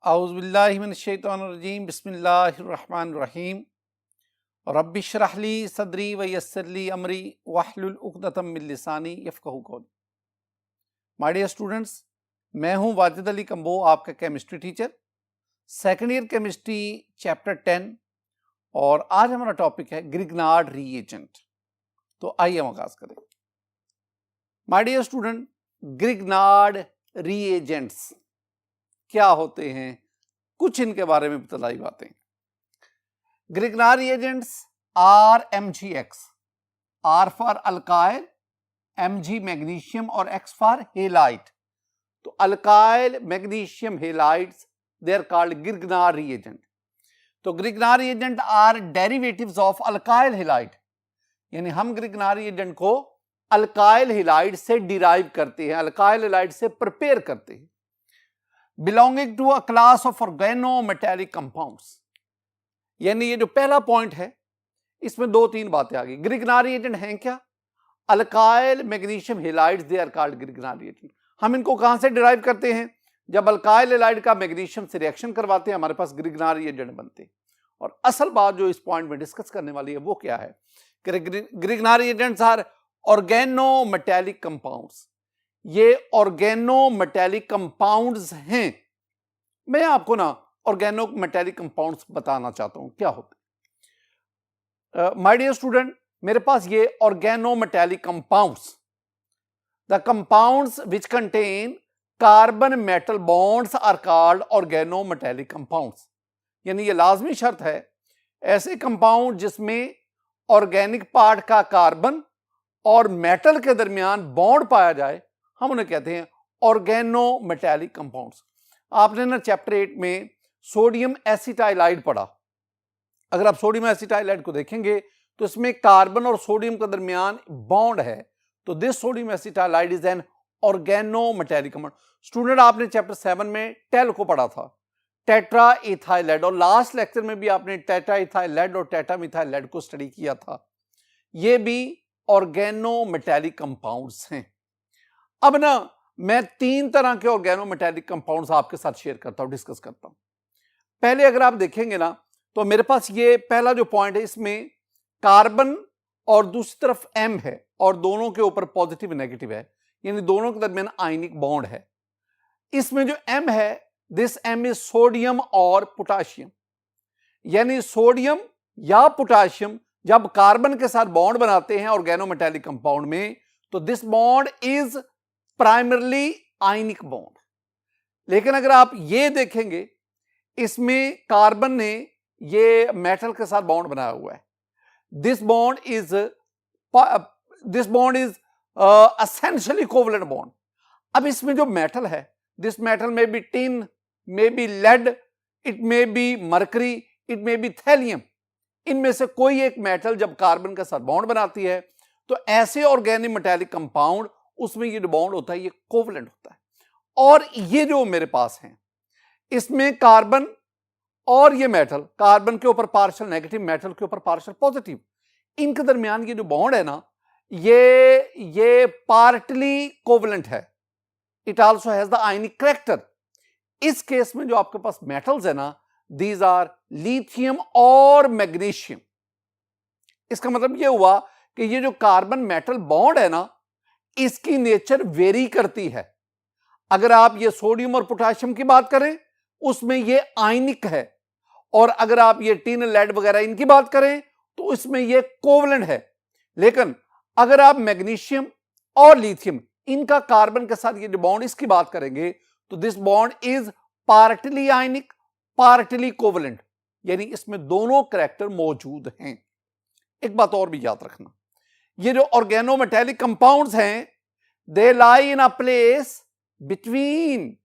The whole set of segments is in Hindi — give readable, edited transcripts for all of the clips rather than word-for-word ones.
औज़ुबिल्लाहिमिनश्शैतानिर्रजीम बिस्मिल्लाहिर्रहमानिर्रहीम रब्बिश्रह ली सदरी व यस्सिर ली अमरी वहलुल उक़दतम मिन लिसानी यफ़क़हू क़ौली। माय डियर स्टूडेंट्स, मैं हूं वाजिद अली कंबो, आपका chemistry teacher, second year chemistry chapter 10। और आज हमारा टॉपिक है ग्रिग्नार्ड रीएजेंट। तो आइए हम आगाज करें। My dear student, Grignard reagents क्या होते हैं, कुछ इनके बारे में बतलाई बातें। Grignard reagents are MgX, R for alkyl, Mg magnesium और X फॉर हेलाइट। तो alkyl magnesium halides they are called Grignard reagent. तो Grignard reagent are derivatives of alkyl halide, यानी हम ग्रिग्नार्ड रीएजेंट को अल्काइल हेलाइट से डिराइव करते हैं, अल्काइल हेलाइट से प्रिपेयर करते हैं। Belonging to a class of organometallic compounds, यानी ये जो पहला पॉइंट है इसमें दो तीन बातें आ गई। ग्रिग्नार्ड रीएजेंट हैं क्या? Alkyl magnesium halides, they are called Grignard reagent. हम इनको कहां से डिराइव करते हैं? जब अल्काइल हेलाइड का मैग्नीशियम से रिएक्शन करवाते हैं, हमारे पास ग्रिग्नार्ड रीएजेंट बनते हैं। और असल बात जो इस पॉइंट में डिस्कस करने वाली है वो क्या है? Grignard reagents are organometallic compounds. ये ऑर्गेनोमेटेलिक कंपाउंड्स हैं। मैं आपको ना ऑर्गेनोमेटेलिक कंपाउंड्स बताना चाहता हूं क्या होते हैं। माय डियर स्टूडेंट, मेरे पास ये organometallic compounds, the compounds which contain carbon metal bonds are called organometallic compounds. यानी ये लाजमी शर्त है, ऐसे कंपाउंड जिसमें ऑर्गेनिक पार्ट का कार्बन और मेटल के दरमियान बॉन्ड पाया जाए, हम उन्हें कहते हैं ऑर्गेनोमेटेलिक कंपाउंड्स। आपने ना चैप्टर 8 में सोडियम एसिटाइलाइड पढ़ा। अगर आप सोडियम एसिटाइलाइड को देखेंगे तो इसमें कार्बन और सोडियम के दरमियान बॉन्ड है, तो this sodium acetylide is an organometallic compound. Student, आपने चैप्टर 7 में टेल को पढ़ा था, टेट्रा इथाइलेट, और लास्ट लेक्चर में भी आपने टेट्रा इथाइलेट और टेट्रा मिथाइलेट को स्टडी किया था। ये भी ऑर्गेनोमेटेलिक कंपाउंड्स हैं। अब ना मैं तीन तरह के ऑर्गेनोमेटेलिक कंपाउंड्स आपके साथ शेयर करता हूं, डिस्कस करता हूं। पहले अगर आप देखेंगे ना तो मेरे पास ये पहला जो पॉइंट है, इसमें कार्बन और दूसरी तरफ M है और दोनों के ऊपर पॉजिटिव नेगेटिव है, यानी दोनों के दरमियान आयनिक बॉन्ड है। इसमें जो M है, दिस M इज सोडियम और पोटाशियम, यानी सोडियम या पोटाशियम जब कार्बन के साथ बॉन्ड बनाते हैं ऑर्गेनोमेटेलिक कंपाउंड में, तो this bond is primarily ionic bond. लेकिन अगर आप ये देखेंगे, इसमें कार्बन ने ये मेटल के साथ बॉन्ड बनाया हुआ है। This bond is essentially covalent bond. अब इसमें जो मेटल है, दिस मेटल में be tin, may be lead, it may be mercury, it may be thallium. इनमें से कोई एक मेटल जब कार्बन के साथ बॉन्ड बनाती है, तो ऐसे ऑर्गेनोमेटेलिक कंपाउंड, उसमें ये जो बॉन्ड होता है ये कोवलेंट होता है। और ये जो मेरे पास है, इसमें कार्बन और ये मेटल, कार्बन के ऊपर पार्शियल नेगेटिव, मेटल के ऊपर पार्शियल पॉजिटिव, इनके दरमियान ये जो बॉन्ड है ना, ये पार्टली कोवलेंट है। It also has the ionic character. इस केस में जो आपके पास मेटल्स है ना, दीज आर लिथियम और मैग्नीशियम। इसका मतलब ये हुआ कि ये जो कार्बन मेटल बॉन्ड है ना, इसकी नेचर वेरी करती है। अगर आप ये सोडियम और पोटाशियम की बात करें, उसमें ये आयनिक है, और अगर आप ये टिन, लेड वगैरह इनकी बात करें तो इसमें ये कोवलेंट है। लेकिन अगर आप मैग्नीशियम और लिथियम, इनका कार्बन के साथ ये जो बॉन्ड, इसकी बात करेंगे, तो this bond is partly ionic, partly covalent, यानी इसमें दोनों कैरेक्टर मौजूद हैं। एक बात और भी याद रखना, ये जो ऑर्गेनोमेटेलिक कंपाउंड्स हैं, they lie in a place between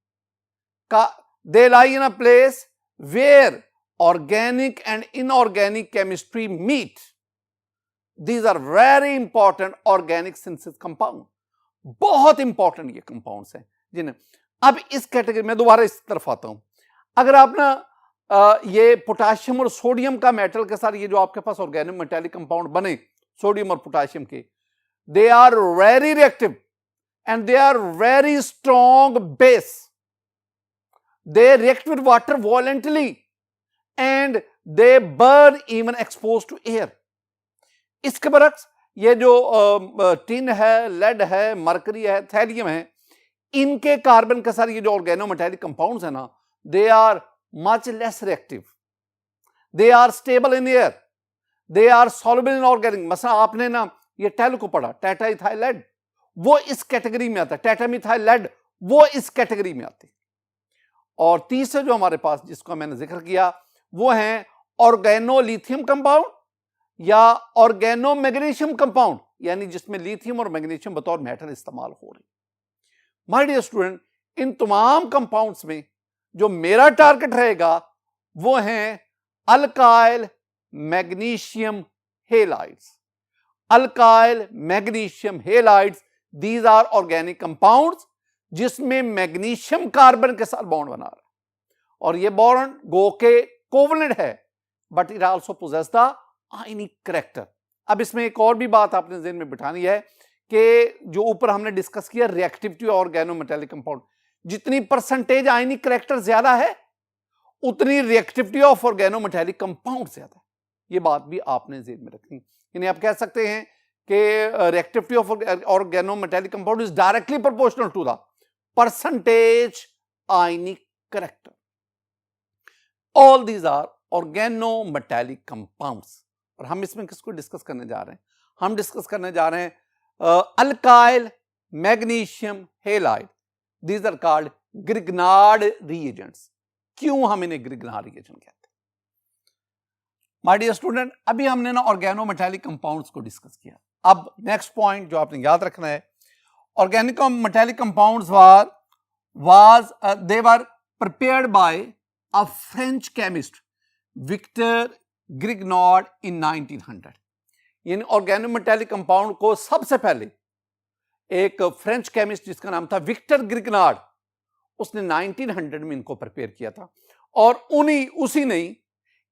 they lie in a place where organic and inorganic chemistry meet. These are very important organic synthesis compound, बहुत इंपॉर्टेंट ये कंपाउंड्स हैं जिन्हें, अब इस कैटेगरी में दोबारा इस तरफ आता हूं। अगर आप ना ये पोटाशियम और सोडियम का मेटल के साथ ये जो आपके पास ऑर्गेनोमेटेलिक कंपाउंड बने, सोडियम और पोटाशियम के, they are very reactive and they are very strong base. they react with water violently and they burn even exposed to air. इसके बरक्स ये जो टिन है, लेड है, मरकरी है, थैलियम है, इनके कार्बन के साथ ये जो ऑर्गेनोमेटेलिक कंपाउंड्स है ना, they are much less reactive, they are stable in air, they are soluble in organic. मसला आपने ना ये टेल को पढ़ा, टेट्राइथाइल लेड, वो इस कैटेगरी में आता है. टेट्रामिथाइल लेड वो इस कैटेगरी में आती. और तीसरे जो हमारे पास जिसका मैंने जिक्र किया वो है ऑर्गेनोलिथियम कंपाउंड या ऑर्गेनो मैग्नीशियम कंपाउंड, यानी जिसमें लिथियम और मैग्नीशियम बतौर मेटल इस्तेमाल हो रही. माय डियर स्टूडेंट, इन तमाम कंपाउंड्स में जो मेरा टारगेट रहेगा वो है alkyl magnesium halides. Alkyl magnesium halides, these are organic compounds जिसमें मैग्नीशियम कार्बन के साथ बॉन्ड बना रहा है, और ये बॉन्ड गो के कोवलेंट है, but it also possesses the ionic character. अब इसमें एक और भी बात आपने ज़हन में बिठानी है कि जो ऊपर हमने डिस्कस किया रिएक्टिविटी ऑर्गेनोमेटेलिक कंपाउंड, जितनी परसेंटेज आयनिक करैक्टर ज्यादा है उतनी रिएक्टिविटी ऑफ ऑर्गेनोमेटेलिक कंपाउंड ज्यादा है. ये बात भी आपने ज़हन में रखनी. यानी आप कह सकते हैं कि reactivity of organometallic compound is directly proportional to the percentage ionic character. All these are organometallic compounds. और हम इसमें किसको डिस्कस करने जा रहे हैं? हम डिस्कस करने जा रहे हैं alkyl magnesium halide. These are called Grignard reagents. क्यों हम इन्हें ग्रिग्नार्ड रिएजेंट कहते हैं? माय डियर स्टूडेंट, अभी हमने ना ऑर्गेनोमेटेलिक कंपाउंड्स को डिस्कस किया. अब नेक्स्ट पॉइंट जो आपने याद रखना है, organometallic compounds they were prepared by a French chemist Victor Grignard in 1900. यानी ऑर्गेनोमेटेलिक कंपाउंड को सबसे पहले एक फ्रेंच केमिस्ट जिसका नाम था विक्टर ग्रिग्नार्ड, उसने 1900 में इनको प्रिपेयर किया था, और उसी ने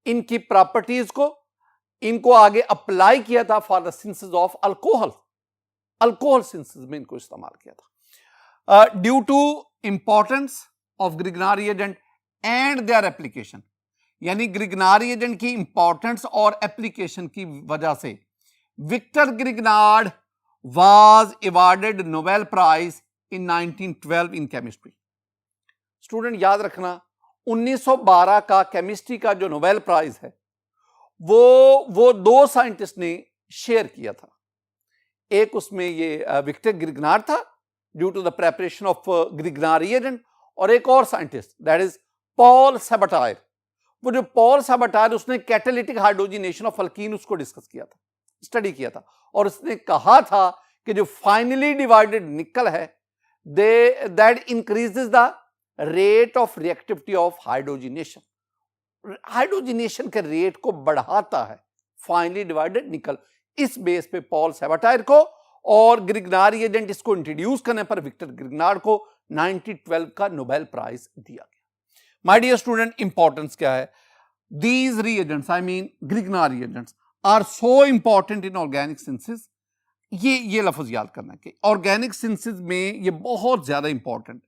इनकी प्रॉपर्टीज को इनको आगे अप्लाई किया था for the synthesis of alcohol. Alcohol synthesis में इनको इस्तेमाल किया था. Due to importance of Grignard reagent and their application, यानी ग्रिग्नार्ड रिएजेंट की इंपॉर्टेंस और एप्लीकेशन की वजह से Victor Grignard was awarded Nobel Prize in 1912 in chemistry. Student याद रखना, 1912 का केमिस्ट्री का जो नोबेल प्राइज है वो दो साइंटिस्ट ने शेयर किया था. एक उसमें ये विक्टर ग्रिग्नार्ड था due to the preparation of Grignard reagent, और एक और scientist that is Paul Sabatier. वो जो पॉल सैबाटायर, उसने कैटालिटिक हाइड्रोजिनेशन ऑफ अल्कीन उसको डिस्कस किया था, स्टडी किया था, और उसने कहा था कि जो फाइनली डिवाइडेड निकल है that increases the rate of reactivity of hydrogenation. Hydrogenation के रेट को बढ़ाता है फाइनली डिवाइडेड निकल. इस बेस पे पॉल सैबाटायर को और ग्रिग्नार्ड रिएजेंट इसको इंट्रोड्यूस करने पर विक्टर ग्रिग्नार्ड को 1912 का नोबेल प्राइज दिया गया. माय डियर स्टूडेंट, इंपॉर्टेंस क्या है? These reagents, I mean Grignard reagents, are so important in organic synthesis. ये लफ्ज याद करना कि ऑर्गेनिक सिंथेसिस में ये बहुत ज्यादा इंपॉर्टेंट.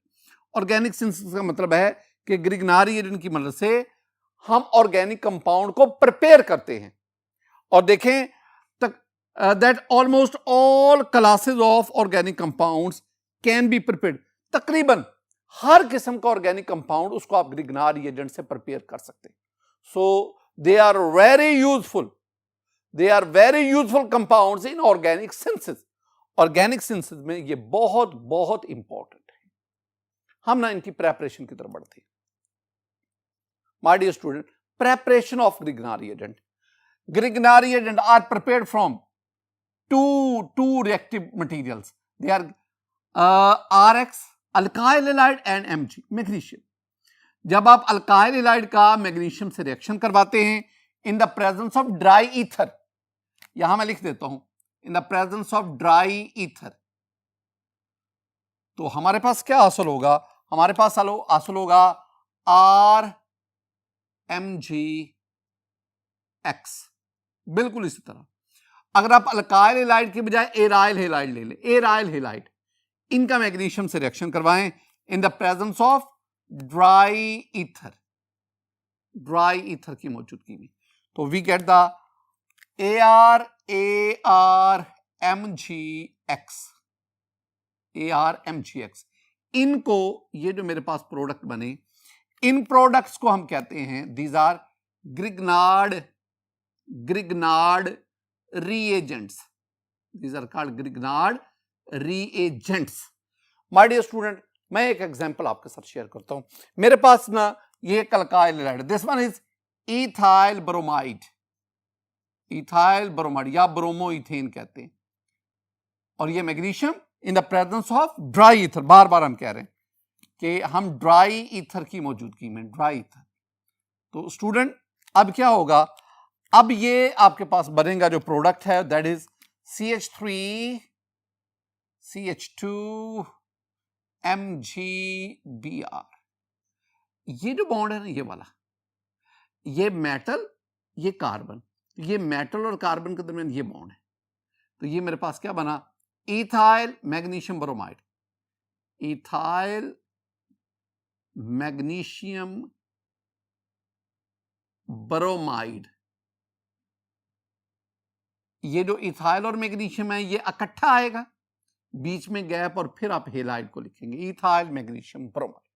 ऑर्गेनिक सिंथेसिस का मतलब है कि ग्रिग्नार्ड रिएजेंट की मदद से हम ऑर्गेनिक कंपाउंड को प्रिपेयर करते हैं. और देखें that almost all classes of organic compounds can be prepared. तकरीबन हर किस्म का ऑर्गेनिक कंपाउंड उसको आप ग्रिग्नार्ड रिएजेंट से प्रिपेयर कर सकते हैं. So they are very useful. They are very useful compounds in organic synthesis. Organic synthesis में ये बहुत बहुत इंपॉर्टेंट है. हम ना इनकी प्रेपरेशन की तरफ बढ़ते हैं. My dear student, preparation of Grignard reagent. Grignard reagent are prepared from two reactive materials. They are RX, alkyl halide, and Mg, magnesium. जब आप अल्काइल हैलाइड का मैग्नीशियम से रिएक्शन करवाते हैं इन the presence of dry ether, यहां मैं लिख देता हूं इन the presence of dry ether, तो हमारे पास क्या हासिल होगा? हमारे पास हासिल होगा आर एम जी एक्स. बिल्कुल इसी तरह अगर आप अल्काइल हैलाइड की बजाय एराइल हैलाइड ले लें, एराइल हैलाइड, इनका मैग्नीशियम से रिएक्शन करवाएं in the presence of dry ether, dry ether की मौजूदगी में। तो we get the ArMgX, ArMgX। इनको, ये जो मेरे पास प्रोडक्ट बने, इन प्रोडक्ट्स को हम कहते हैं these are Grignard reagents, these are called Grignard reagents। My dear student, मैं एक एग्जांपल आपके साथ शेयर करता हूं। मेरे पास ना ये कलकाइल है, this one is ethyl bromide, ethyl bromide या ब्रोमोइथेन कहते हैं, और ये magnesium in the presence of dry ether. बार बार हम कह रहे हैं कि हम ड्राई ईथर की मौजूदगी में, ड्राई ईथर। तो स्टूडेंट अब क्या होगा, अब ये आपके पास बनेगा जो प्रोडक्ट है that is CH3 CH2 MgBr। ये जो बॉन्ड है ना, ये वाला, ये मेटल, ये कार्बन, ये मेटल और कार्बन के दरमियान ये बॉन्ड है। तो ये मेरे पास क्या बना, ethyl magnesium bromide, ethyl magnesium bromide. ये जो इथाइल और मैग्नीशियम है ये इकट्ठा आएगा, बीच में गैप, और फिर आप हेलाइड को लिखेंगे इथाइल मैग्नीशियम ब्रोमाइड।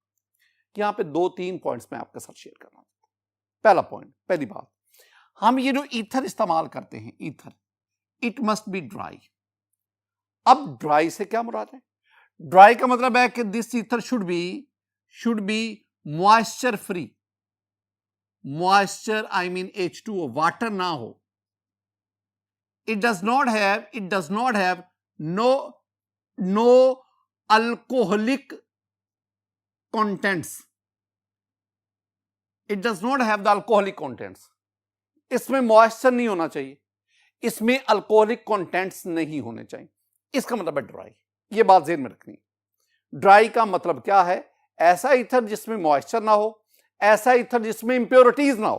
यहां पे 2-3 पॉइंट्स मैं आपके साथ शेयर करना चाहता हूं। पहला पॉइंट, पहली बात, हम ये जो ईथर इस्तेमाल करते हैं, ether, it must be dry. अब ड्राई से क्या मुराद है? ड्राई का मतलब है कि this ether should be moisture free, moisture I mean H2O, water ना हो। It does not have no alcoholic contents. It does not have the alcoholic contents. इसमें मॉइस्चर नहीं होना चाहिए, इसमें अल्कोहलिक कंटेंट्स नहीं होने चाहिए। इसका मतलब है ड्राई। ये बात ज़हन में रखनी है। ड्राई का मतलब क्या है? ऐसा ईथर जिसमें मॉइस्चर ना हो, ऐसा ईथर जिसमें इंप्योरिटीज ना हो।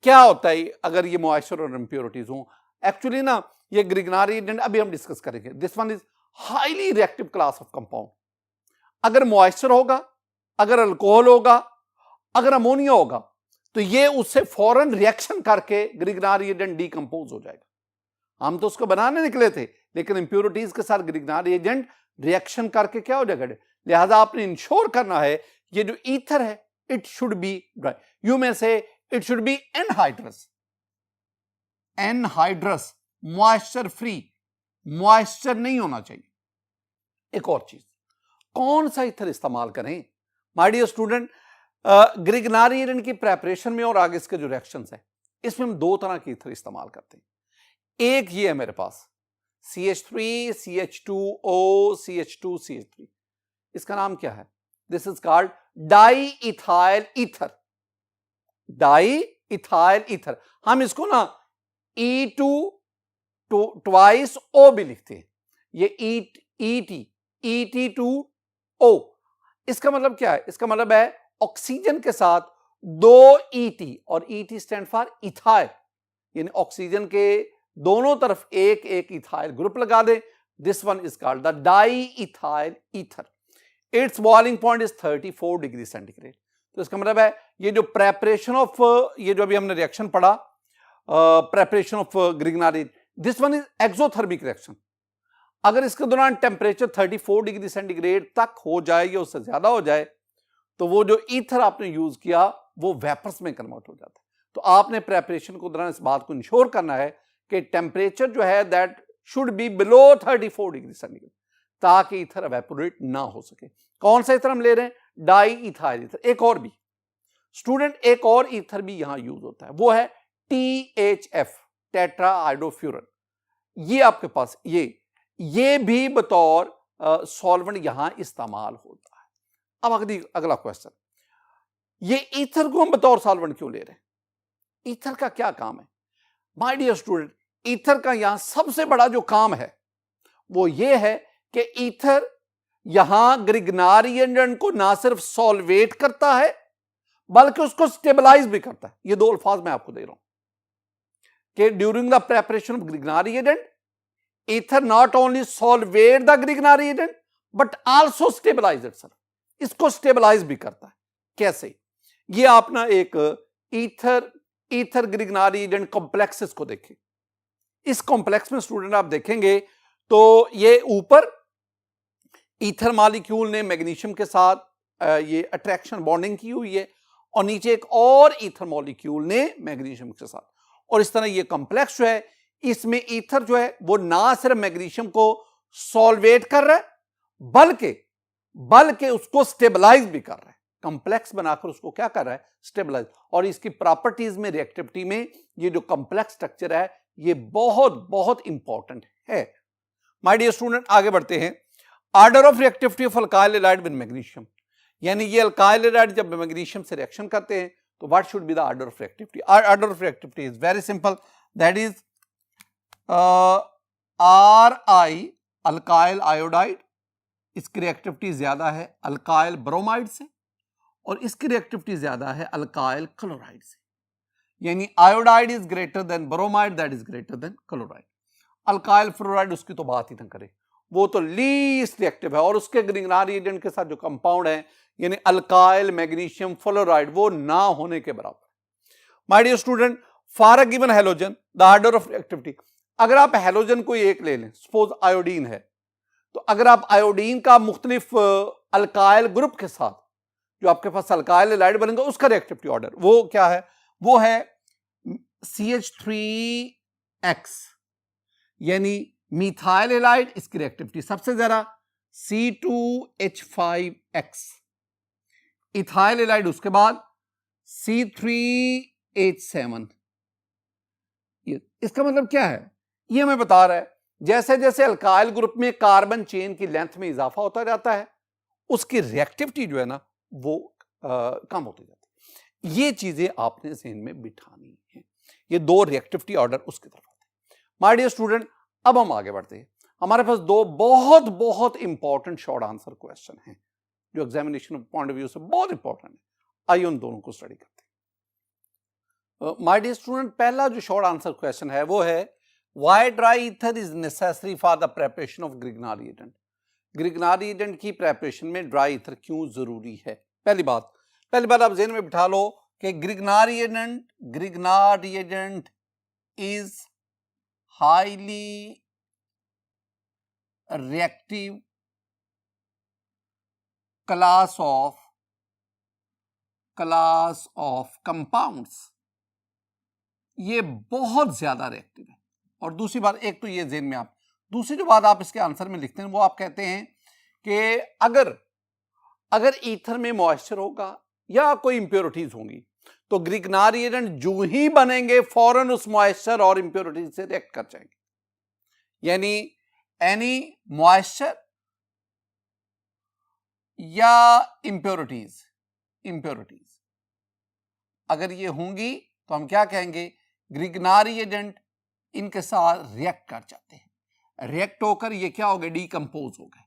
क्या होता है अगर ये मॉइस्चर और इंप्योरिटीज हो? एक्चुअली ना ये ग्रिग्नार्ड एजेंट अभी हम डिस्कस करेंगे। This one is highly reactive class of compound. अगर मॉइस्चर होगा, अगर अल्कोहल होगा, अगर अमोनिया होगा, तो ये उससे फौरन रिएक्शन करके ग्रिग्नार्ड एजेंट डीकंपोज हो जाएगा। हम तो उसको बनाने निकले थे, लेकिन इंप्योरिटीज के साथ ग्रिग्नार्ड एजेंट रिएक्शन करके क्या हो जाएगा। लिहाजा आपने इंश्योर करना है ये जो ईथर है it should be dry. You may say it should be anhydrous, anhydrous, moisture free, moisture नहीं होना चाहिए। एक और चीज, कौन सा ईथर इस्तेमाल करें? My dear student, Grignard agent की प्रेपरेशन में और आगे इसके जो रिएक्शंस है, इसमें हम 2 तरह के ईथर इस्तेमाल करते हैं। एक ये है मेरे पास CH3 CH2O CH2 CH3, इसका नाम क्या है? This is called di ethyl ether, di ethyl ether. हम इसको ना E2 ट्वाइस O भी लिखते हैं। ये ET2O, इसका मतलब क्या है? इसका मतलब है ऑक्सीजन के साथ 2 ET, और ET स्टैंड फॉर इथाइल, यानी ऑक्सीजन के दोनों तरफ एक एक इथाइल ग्रुप लगा दें। This one is called the di ethyl ether. It's boiling point is 34 degree centigrade. तो इसका मतलब है ये जो प्रेपरेशन ऑफ, ये जो अभी हमने रिएक्शन पढ़ा, preparation of Grignard, this one is exothermic reaction. अगर इसके दौरान टेम्परेचर 34 डिग्री सेंटीग्रेड तक हो जाए या उससे ज्यादा हो जाए, तो वो जो ईथर आपने यूज किया वो वेपर्स में कन्वर्ट हो जाता है। तो आपने प्रेपरेशन के दौरान इस बात को इंश्योर करना है कि टेम्परेचर जो है that should be below 34 degree centigrade, ताकि ईथर एवेपोरेट ना हो सके। कौन सा ईथर हम ले रहे हैं? Di ethyl ether. एक और भी स्टूडेंट, एक और ईथर भी यहां यूज होता है, वो है THF, टेट्राहाइड्रोफ्यूरन। ये आपके पास ये भी बतौर सॉल्वेंट यहां इस्तेमाल होता है। अब अगला क्वेश्चन, ये ईथर को हम बतौर सॉल्वेंट क्यों ले रहे हैं? ईथर का क्या काम है? माय डियर स्टूडेंट, ईथर का यहां सबसे बड़ा जो काम है वो ये है कि ईथर यहां ग्रिग्नार्ड एजेंट को ना सिर्फ सॉल्वेट करता है बल्कि उसको स्टेबलाइज भी करता है। ये 2 अल्फाज मैं आपको दे रहा हूं कि during the preparation of Grignard agent, ether not only solvate the Grignard agent but also stabilise itself. इसको स्टेबलाइज भी करता है। कैसे? ये आप ना एक ईथर ग्रिगनारी एजेंट कॉम्प्लेक्सेस को देखें। इस कॉम्प्लेक्स में स्टूडेंट आप देखेंगे तो ये ऊपर ईथर मॉलिक्यूल ने मैग्नीशियम के साथ ये अट्रैक्शन बॉन्डिंग की हुई है और नीचे एक और ईथर मॉलिक्यूल ने मैग्नीशियम के साथ, और इस तरह ये कॉम्प्लेक्स जो है इसमें ईथर जो है वो ना सिर्फ मैग्नीशियम को सॉल्वेट कर रहा है बल्कि उसको स्टेबलाइज भी कर रहा है। कॉम्प्लेक्स बनाकर उसको क्या कर रहा है? स्टेबलाइज। और इसकी प्रॉपर्टीज में, रिएक्टिविटी में ये जो कॉम्प्लेक्स स्ट्रक्चर है ये बहुत बहुत इंपॉर्टेंट है। माय डियर स्टूडेंट, आगे बढ़ते हैं। Order of reactivity of alkyl halide with magnesium, यानी ये अल्काइल हैलाइड जब मैग्नीशियम से रिएक्शन करते हैं तो what should be the order of reactivity? Order of reactivity is very simple, that is Ri alkyl iodide, इसकी रिएक्टिविटी ज्यादा है अल्काइल ब्रोमाइड से और इसकी रिएक्टिविटी ज्यादा है अल्काइल क्लोराइड से, यानी iodide is greater than bromide, that is greater than chloride. Alkyl fluoride उसकी तो बात ही ना करें, वो तो लीस्ट रिएक्टिव है और उसके ग्रिगनारी एजेंट के साथ जो कंपाउंड है यानी अल्काइल मैग्नीशियम फ्लोराइड वो ना होने के बराबर। My dear student, for a given halogen the order of reactivity, अगर आप हैलोजन कोई एक ले लें, सपोज आयोडीन है, तो अगर आप आयोडीन का मुख्तलिफ अल्काइल ग्रुप के साथ जो आपके पास अल्काइल हैलाइड बनेगा उसका रिएक्टिविटी ऑर्डर वो क्या है? वो है CH3X, यानी मिथाइल हैलाइड, इसकी रिएक्टिविटी सबसे ज्यादा C2H5X, इथाइल हैलाइड उसके बाद C3H7। इसका मतलब क्या है? ये हमें बता रहा है जैसे जैसे अल्काइल ग्रुप में कार्बन चेन की लेंथ में इजाफा होता जाता है उसकी रिएक्टिविटी जो है ना वो कम होती जाती है। ये चीजें आपने ज़हन में बिठानी है। ये दो रिएक्टिविटी ऑर्डर उसकी तरफ आते हैं। माय डियर स्टूडेंट, अब हम आगे बढ़ते हैं। हमारे पास दो बहुत बहुत इंपॉर्टेंट शॉर्ट आंसर क्वेश्चन हैं जो एग्जामिनेशन पॉइंट ऑफ व्यू से बहुत इंपॉर्टेंट है। आइए उन दोनों को स्टडी करते हैं। माय डियर स्टूडेंट, पहला जो शॉर्ट आंसर क्वेश्चन है वो है why dry ether is necessary for the preparation of Grignard reagent. Grignard reagent की प्रिपरेशन में ड्राई ईथर क्यों जरूरी है? पहली बात आप ज़हन में बिठा लो कि Grignard reagent is highly reactive class of compounds, ये बहुत ज्यादा रिएक्टिव है। और दूसरी बात, एक तो ये ज़हन में आप, दूसरी जो बात आप इसके आंसर में लिखते हैं वो आप कहते हैं कि अगर ईथर में मॉइस्चर होगा या कोई इंप्योरिटीज होंगी तो ग्रिगनारी एजेंट जो ही बनेंगे फौरन उस मॉइस्चर और इंप्योरिटीज से रिएक्ट कर जाएंगे। यानी एनी मॉइस्चर या इंप्योरिटीज अगर ये होंगी तो हम क्या कहेंगे? ग्रिगनारी एजेंट इनके साथ रिएक्ट कर जाते हैं। रिएक्ट होकर ये क्या हो गए? डीकंपोज हो गए।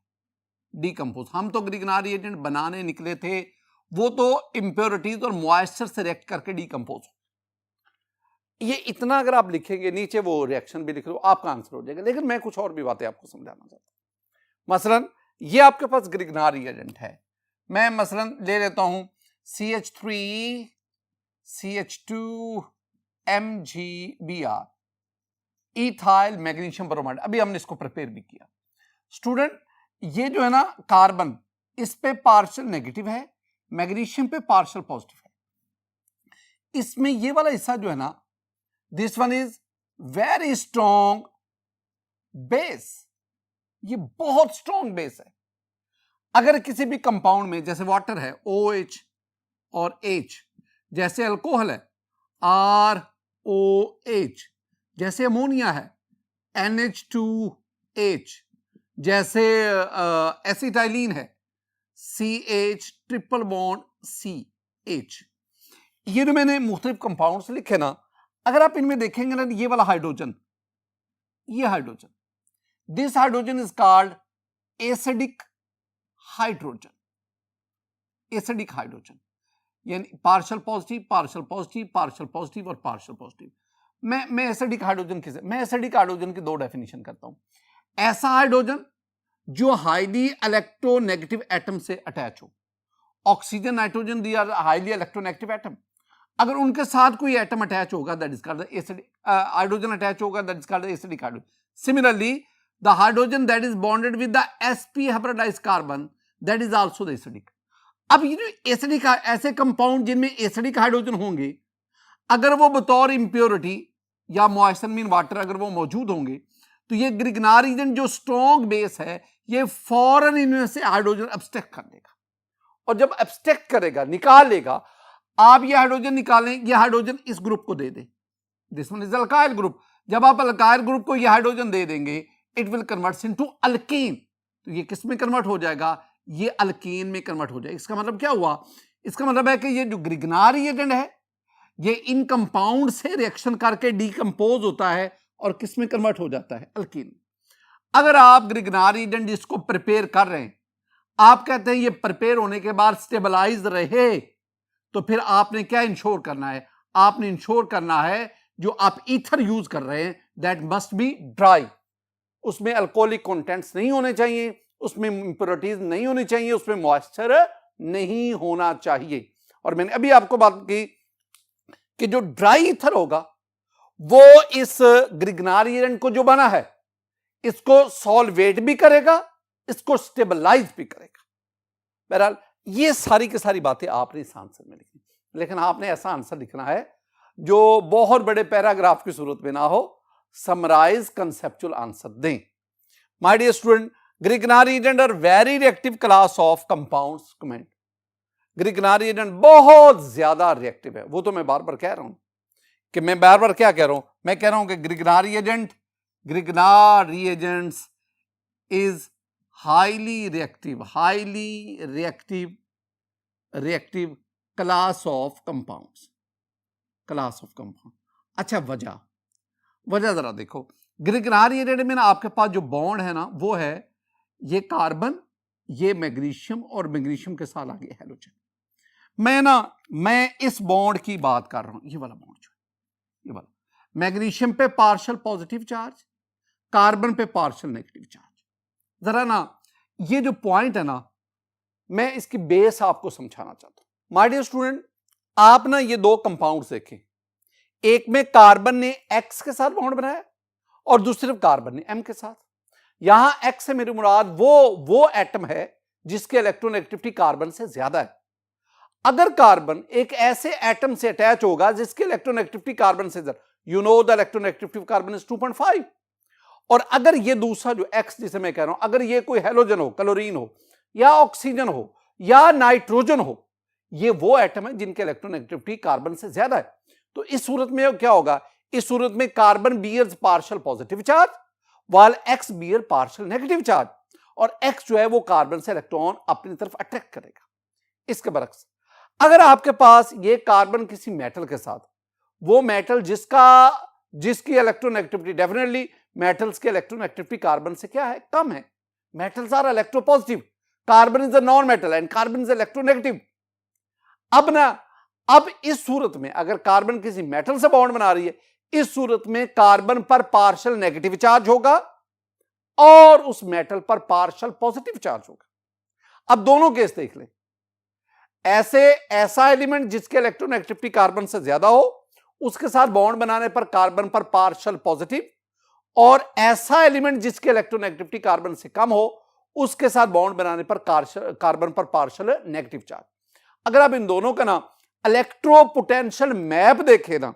हम तो ग्रिगनारी एजेंट बनाने निकले थे, वो तो इंप्योरिटीज और मॉइस्चर से रिएक्ट करके डीकंपोज हो। ये इतना अगर आप लिखेंगे, नीचे वो रिएक्शन भी लिख लो, आपका आंसर हो जाएगा। लेकिन मैं कुछ और भी बातें आपको समझाना चाहता हूं। मसलन ये आपके पास ग्रिगनारी एजेंट है, मैं मसलन ले लेता हूं CH3CH2MgBr, इथाइल मैग्नीशियम ब्रोमाइड। अभी हमने इसको प्रिपेयर भी किया। स्टूडेंट, ये जो है ना कार्बन, इस पे पार्शियल नेगेटिव है, मैग्नीशियम पे पार्शियल पॉजिटिव है। इसमें ये वाला हिस्सा जो है ना, this one is very strong base, ये बहुत स्ट्रॉन्ग बेस है। अगर किसी भी कंपाउंड में, जैसे वाटर है OH और H, जैसे अल्कोहल है ROH, जैसे अमोनिया है NH2H, जैसे एसिटाइलिन है CH ट्रिपल बॉन्ड CH। ये जो मैंने मुख्तलिफ कंपाउंड्स लिखे ना, अगर आप इनमें देखेंगे ना, ये वाला हाइड्रोजन, ये hydrogen, this hydrogen is called acidic hydrogen. यानी पार्शियल पॉजिटिव और पार्शियल पॉजिटिव। मैं एसिडिक हाइड्रोजन की दो डेफिनेशन करता हूं। ऐसा हाइड्रोजन जो हाईली इलेक्ट्रोनेगेटिव एटम से अटैच हो, oxygen, nitrogen, they are highly electronegative atom. अगर उनके साथ कोई एटम अटैच होगा that is called the acidic, hydrogen attach होगा that is called the acidic hydrogen. Similarly the hydrogen that is bonded with the sp hybridised carbon that is also the acidic. अब ये जो एसिडिक, ऐसे कंपाउंड जिनमें एसिडिक हाइड्रोजन होंगे, अगर वो बतौर इंप्योरिटी या मॉइस्चर मीन वाटर अगर वो मौजूद होंगे, तो ये ग्रिग्नार एजेंट जो स्ट्रॉन्ग बेस है, ये फौरन इनमें से हाइड्रोजन एब्स्ट्रैक्ट कर देगा, और जब एब्स्ट्रैक्ट करेगा, निकाल लेगा, आप ये हाइड्रोजन निकालें, ये हाइड्रोजन इस ग्रुप को दे दें, this one is alkyl group. जब आप अल्काइल ग्रुप को ये हाइड्रोजन दे देंगे, it will convert into alkane. तो ये किस में कन्वर्ट हो जाएगा? ये अल्केन में कन्वर्ट हो जाएगा। इसका मतलब क्या हुआ? इसका मतलब है कि ये जो ग्रिग्नार एजेंट है, ये इन कंपाउंड से रिएक्शन करके डीकंपोज होता है और किस में कन्वर्ट हो जाता है? अल्कीन। अगर आप ग्रिग्नार एजेंट इसको प्रिपेयर कर रहे हैं, आप कहते हैं ये प्रिपेयर होने के बाद स्टेबलाइज रहे, तो फिर आपने क्या इंश्योर करना है? आपने इंश्योर करना है जो आप ईथर यूज कर रहे हैं दैट मस्ट बी ड्राई, उसमें अल्कोहलिक कंटेंट्स नहीं होने चाहिए, उसमें इंप्योरिटीज नहीं होनी चाहिए, उसमें मॉइस्चर नहीं होना चाहिए। और मैंने अभी आपको बात की कि जो ड्राई ईथर होगा वो इस ग्रिग्नार एजेंट को जो बना है इसको सॉल्वेट भी करेगा, इसको स्टेबलाइज भी करेगा। बहरहाल ये सारी की सारी बातें आपने इस आंसर में लिखी, लेकिन आपने ऐसा आंसर लिखना है जो बहुत बड़े पैराग्राफ की सूरत में ना हो, समराइज कंसेप्चुअल आंसर दें। My dear student, Grignard reagent are very reactive class of compounds. Comment, Grignard reagent बहुत ज्यादा रिएक्टिव है। वो तो मैं बार बार कह रहा हूं कि मैं बार बार क्या कह रहा हूं? मैं कह रहा हूं कि Grignard reagents is highly reactive class of compounds. अच्छा, वजह जरा देखो। ग्रिग्नार एजेंट में ना आपके पास जो बॉन्ड है ना, वो है ये कार्बन, ये मैग्नीशियम, और मैग्नीशियम के साथ आगे हैलोजन। मैं इस बॉन्ड की बात कर रहा हूं, ये वाला बॉन्ड जो है, ये वाला मैग्नीशियम पे पार्शियल पॉजिटिव चार्ज, कार्बन पे पार्शियल नेगेटिव चार्ज। जरा ना ये जो पॉइंट है ना, मैं इसकी बेस आपको समझाना चाहता हूं। माय डियर स्टूडेंट, आप ना ये दो कंपाउंड्स देखें, एक में कार्बन ने X के साथ बॉन्ड बनाया और दूसरे कार्बन ने M के साथ। यहां X से मेरी मुराद वो एटम है जिसकी इलेक्ट्रोनेगेटिविटी कार्बन से ज्यादा है। अगर कार्बन एक ऐसे एटम से अटैच होगा जिसकी इलेक्ट्रोनेगेटिविटी कार्बन से ज्यादा, you know the electronegativity carbon is 2.5, और अगर ये दूसरा जो X जिसे मैं कह रहा हूं, अगर ये कोई हेलोजन हो, क्लोरीन हो, या ऑक्सीजन हो, या नाइट्रोजन हो, ये वो एटम है जिनके इलेक्ट्रोनेगेटिविटी कार्बन से ज्यादा है। तो इस सूरत में क्या होगा? इस सूरत में carbon bears partial positive charge while X bear partial negative charge, और X जो है वो कार्बन से इलेक्ट्रॉन अपनी तरफ अट्रैक्ट करेगा। इसके बरक्स अगर आपके पास ये कार्बन किसी मेटल के साथ, वो मेटल जिसकी इलेक्ट्रोनेगेटिविटी, डेफिनेटली मेटल्स की इलेक्ट्रोनेगेटिविटी कार्बन से क्या है? कम है। Metals are electropositive, carbon is a non metal and carbon is electronegative. अब इस सूरत में अगर कार्बन किसी मेटल से बॉन्ड बना रही है, इस सूरत में कार्बन पर पार्शियल नेगेटिव चार्ज होगा और उस मेटल पर पार्शियल पॉजिटिव चार्ज होगा। अब दोनों केस देख लें। ऐसा एलिमेंट जिसके इलेक्ट्रोनेगेटिविटी कार्बन से ज्यादा हो, उसके साथ बॉन्ड बनाने पर कार्बन पर पार्शियल पॉजिटिव, और ऐसा एलिमेंट जिसके इलेक्ट्रोनेगेटिविटी कार्बन से कम हो, उसके साथ बॉन्ड बनाने पर कार्बन पर पार्शियल नेगेटिव चार्ज। अगर आप इन दोनों का ना इलेक्ट्रोपोटेंशियल मैप देखें ना,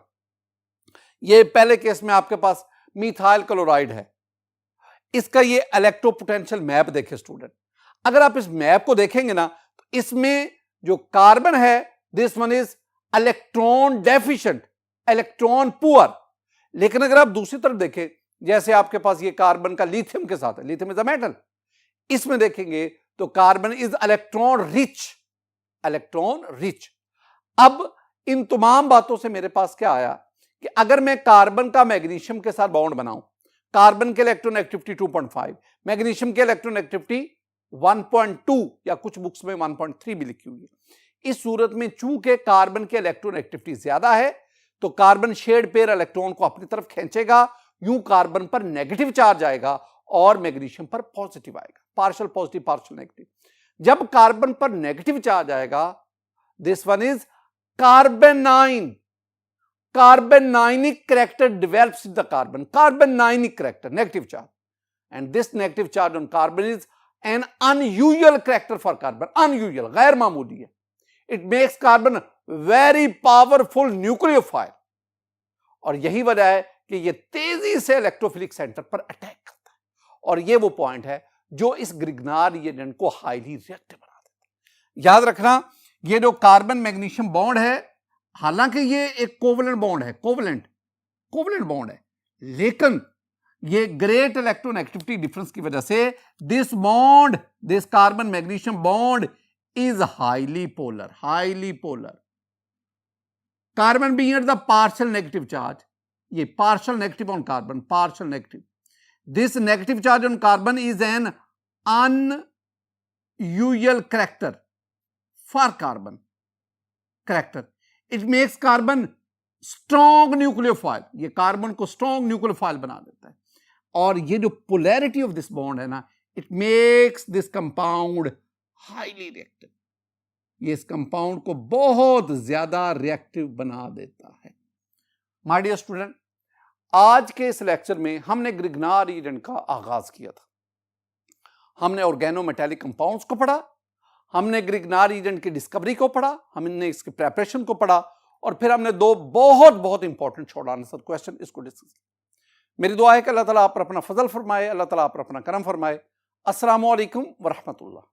ये पहले केस में आपके पास मिथाइल क्लोराइड है, इसका ये इलेक्ट्रोपोटेंशियल मैप देखें स्टूडेंट। अगर आप इस मैप को देखेंगे ना, तो इसमें जो कार्बन है, this one is electron deficient, electron poor. लेकिन अगर आप दूसरी तरफ देखें, जैसे आपके पास ये कार्बन का लिथियम के साथ है, लिथियम इज अ मेटल, इसमें देखेंगे तो कार्बन इज इलेक्ट्रॉन रिच। अब इन तमाम बातों से मेरे पास क्या आया कि अगर मैं कार्बन का मैग्नीशियम के साथ बॉन्ड बनाऊं, कार्बन के इलेक्ट्रोनेगेटिविटी 2.5, मैग्नीशियम के इलेक्ट्रोनेगेटिविटी 1.2 या कुछ बुक्स में 1.3 भी लिखी हुई है। इस सूरत में चूंकि कार्बन के इलेक्ट्रोनेगेटिविटी ज्यादा है, तो कार्बन शेड पेयर इलेक्ट्रॉन को अपनी तरफ खींचेगा, यूं कार्बन पर नेगेटिव चार्ज आएगा और मैग्नीशियम पर पॉजिटिव आएगा, पार्शियल पॉजिटिव पार्शियल नेगेटिव। जब कार्बन पर नेगेटिव चार्ज आएगा, this one is कार्बेनाइन, carbanionic character develops in the carbon, carbanionic character, negative charge, and this negative charge on carbon is an unusual character for carbon, unusual, गैर मामूली है. It makes carbon very powerful nucleophile, और यही वजह है कि ये तेजी से इलेक्ट्रोफिलिक सेंटर पर अटैक करता है, और ये वो पॉइंट है जो इस ग्रिग्नार रिएजेंट को हाईली रिएक्टिव बना देता है. याद रखना, ये जो कार्बन मैग्नीशियम बॉन्ड है, हालांकि ये एक कोवलेंट बॉन्ड है, कोवलेंट बॉन्ड है, लेकिन ये ग्रेट इलेक्ट्रोनेगेटिविटी डिफरेंस की वजह से this bond, this carbon magnesium bond is highly polar. Carbon being at the partial negative charge, ये partial negative on carbon, partial negative. This negative charge on carbon is an unusual character for carbon character. It makes carbon strong nucleophile, ये कार्बन को strong nucleophile बना देता है. और ये जो polarity of this bond है ना, it makes this compound highly reactive, ये इस कंपाउंड को बहुत ज्यादा रिएक्टिव बना देता है. माय डियर स्टूडेंट, आज के इस लेक्चर में हमने ग्रिग्नार रिएजेंट का आगाज किया था. हमने ऑर्गेनोमेटालिक कंपाउंड्स को पढ़ा, हमने ग्रिग्नार रिएजेंट की डिस्कवरी को पढ़ा, हमने इसके प्रेपरेशन को पढ़ा, और फिर हमने दो बहुत इंपॉर्टेंट शॉर्ट आंसर क्वेश्चन इसको डिस्कस किया. मेरी दुआ है कि अल्लाह ताला आप पर अपना फजल फरमाए, अल्लाह ताला आप पर अपना करम फरमाए. अस्सलामु अलैकुम व रहमतुल्लाह.